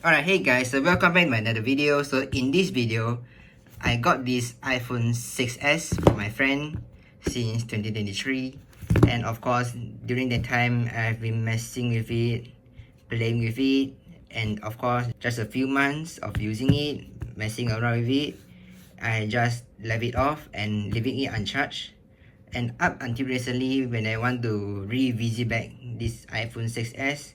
Alright, hey guys, so welcome back to my another video. So in this video, I got this iPhone 6s from my friend since 2023. And of course, during that time, I've been messing with it, playing with it. And of course, just a few months of using it, messing around with it, I just left it off and leaving it uncharged. And up until recently, when I want to revisit back this iPhone 6s,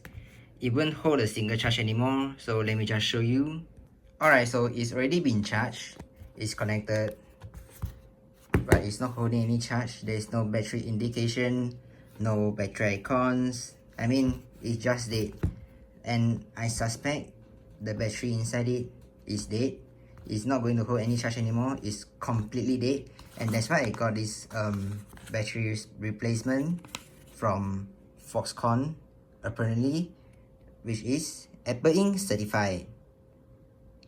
it won't hold a single charge anymore. So let me just show you. Alright, so it's already been charged. It's connected, but it's not holding any charge. There's no battery indication, no battery icons. I mean, it's just dead. And I suspect the battery inside it is dead. It's not going to hold any charge anymore. It's completely dead. And that's why I got this battery replacement from Foxconn, apparently, which is Apple Inc. certified.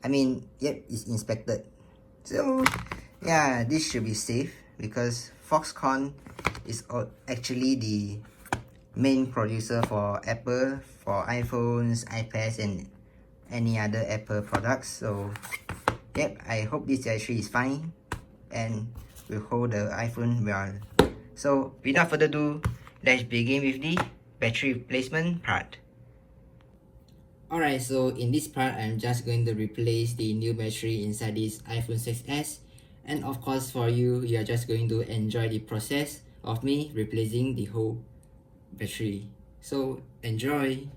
I mean, yep, it's inspected. So, yeah, this should be safe because Foxconn is actually the main producer for Apple, for iPhones, iPads, and any other Apple products. So, yep, I hope this battery is fine and will hold the iPhone well. So, without further ado, let's begin with the battery replacement part. Alright, so in this part, I'm just going to replace the new battery inside this iPhone 6s. And of course, for you, you're just going to enjoy the process of me replacing the whole battery. So, enjoy!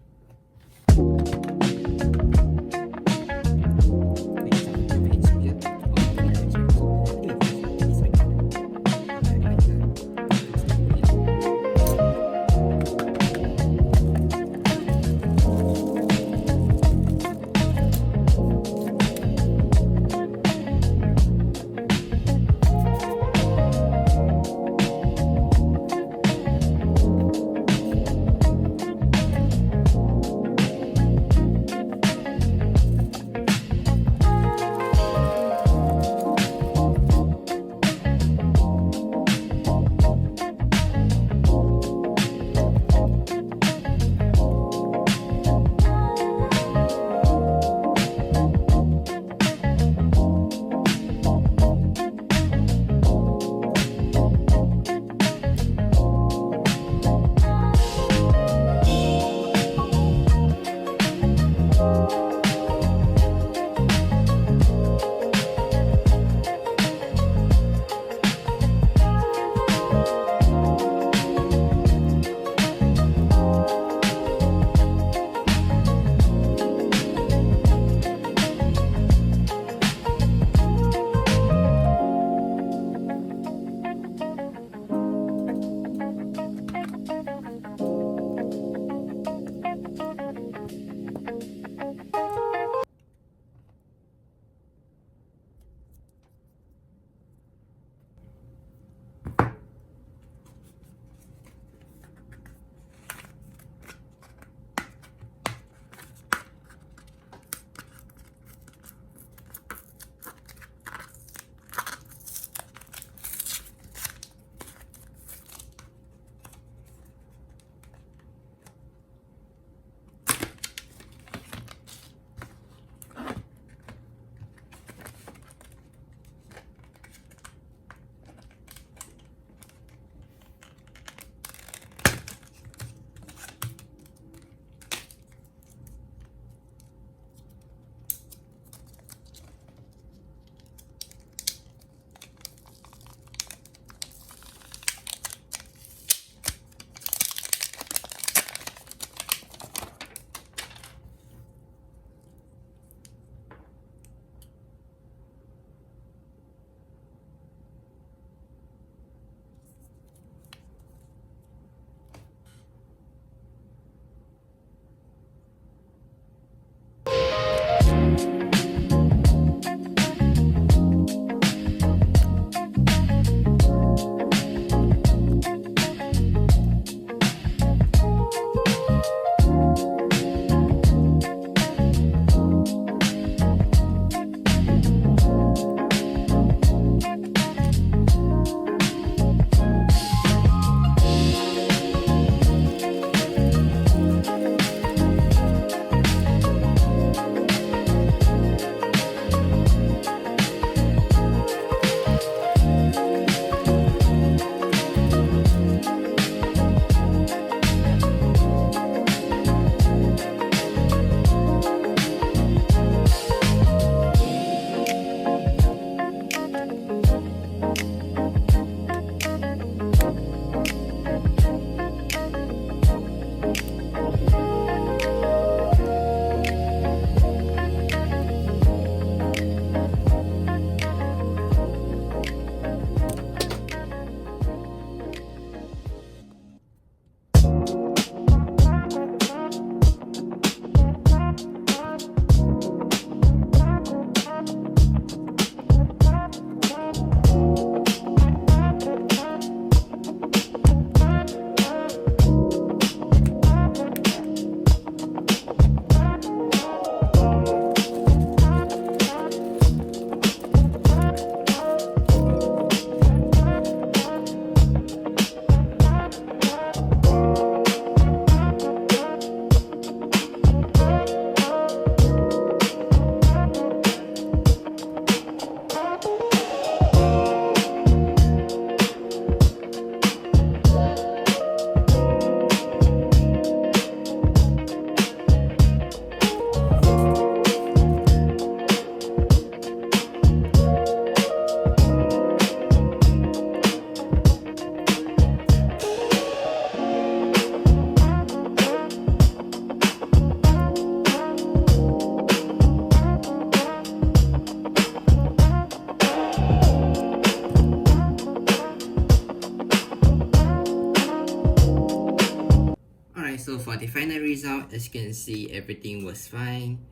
As you can see, everything was fine.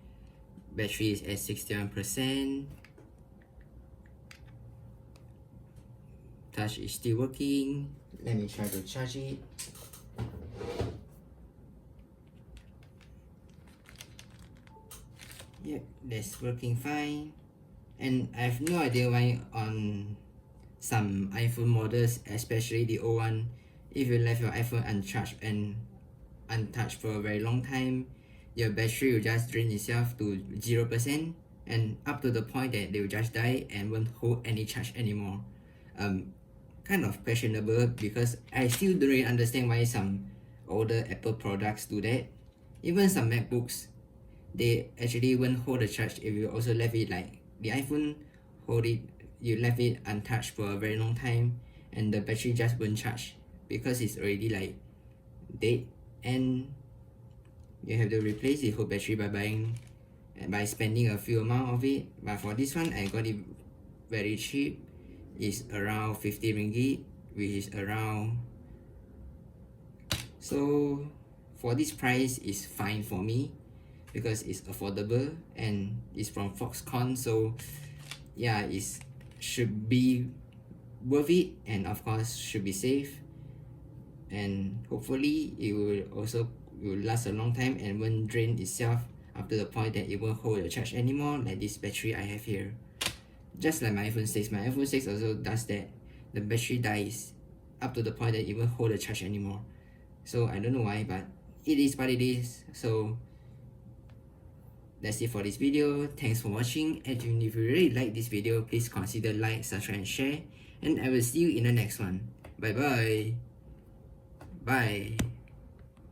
Battery is at 61%. Touch is still working. Let me try to charge it. Yep, that's working fine. And I have no idea why on some iPhone models, especially the old one, if you left your iPhone uncharged and untouched for a very long time, your battery will just drain itself to 0% and up to the point that they will just die and won't hold any charge anymore. Kind of questionable, because I still don't really understand why some older Apple products do that. Even some MacBooks, they actually won't hold the charge if you also left it like the iPhone. Hold it, you left it untouched for a very long time and the battery just won't charge because it's already like dead, and you have to replace the whole battery by spending a few amount of it. But for this one, I got it very cheap. It's around 50 ringgit, which is around, so for this price is fine for me because it's affordable and it's from Foxconn. So yeah, it should be worth it, and of course should be safe, and hopefully it will last a long time and won't drain itself up to the point that it won't hold the charge anymore, like this battery I have here. Just like my iPhone 6, my iPhone 6 also does that. The battery dies up to the point that it won't hold the charge anymore. So I don't know why, but it is what it is. So that's it for this video. Thanks for watching, and if you really like this video, please consider like, subscribe and share, and I will see you in the next one. Bye bye. Bye.